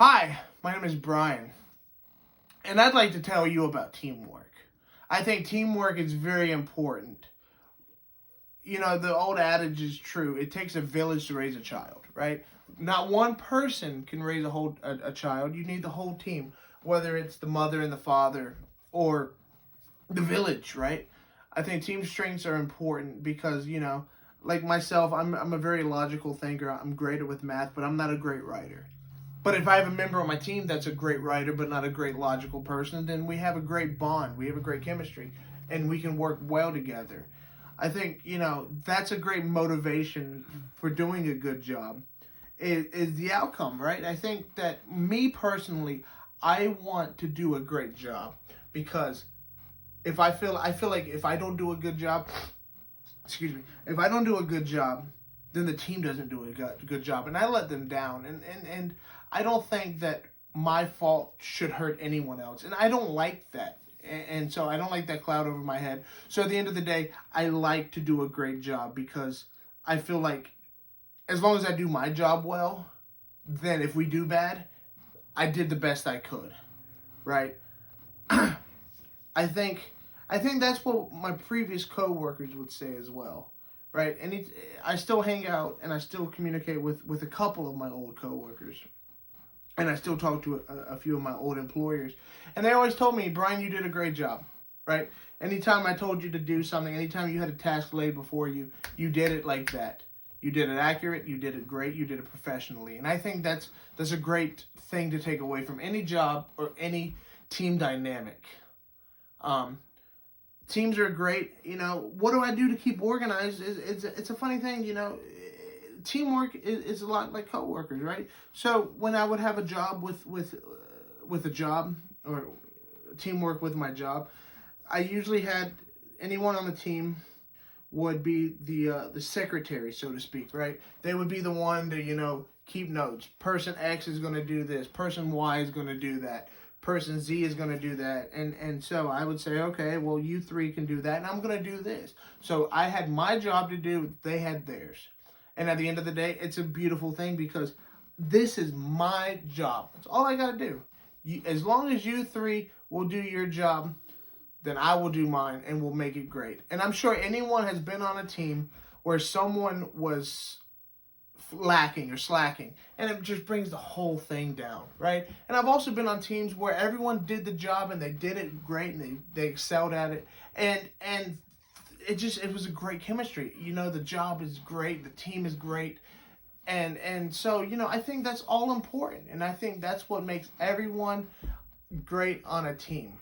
Hi, my name is Bryan, and I'd like to tell you about teamwork. I think teamwork is very important. You know, the old adage is true. It takes a village to raise a child, right? Not one person can raise a child. You need the whole team, whether it's the mother and the father or the village, right? I think team strengths are important because, like myself, I'm a very logical thinker. I'm great with math, but I'm not a great writer. But if I have a member on my team that's a great writer but not a great logical person, then we have a great bond. We have a great chemistry, and we can work well together. I think, that's a great motivation for doing a good job is the outcome, right? I think that me personally, I want to do a great job because I feel like if I don't do a good job, if I don't do a good job, then the team doesn't do a good job, and I let them down. And I don't think that my fault should hurt anyone else, and I don't like that. And so I don't like that cloud over my head. So at the end of the day, I like to do a great job because I feel like as long as I do my job well, then if we do bad, I did the best I could, right? I think that's what my previous coworkers would say as well, right? And I still hang out and I still communicate with a couple of my old coworkers, and I still talk to a few of my old employers, and they always told me, Bryan, you did a great job, right? Anytime I told you to do something, anytime you had a task laid before you, you did it like that. You did it accurate, you did it great, you did it professionally, and I think that's a great thing to take away from any job or any team dynamic. Teams are great. What do I do to keep organized? It's a funny thing. Teamwork is a lot like coworkers, right? So when I would have a job with a job or teamwork with my job, I usually had anyone on the team would be the secretary, so to speak, right? They would be the one to keep notes. Person X is going to do this. Person Y is going to do that. Person Z is going to do that. And so I would say, okay, well, you three can do that, and I'm going to do this. So I had my job to do. They had theirs. And at the end of the day, it's a beautiful thing because this is my job. That's all I got to do. As long as you three will do your job, then I will do mine, and we'll make it great. And I'm sure anyone has been on a team where someone was lacking or slacking, and it just brings the whole thing down, right? And I've also been on teams where everyone did the job and they did it great and they excelled at it, and it was a great chemistry. The job is great, the team is great, and so I think that's all important, and I think that's what makes everyone great on a team.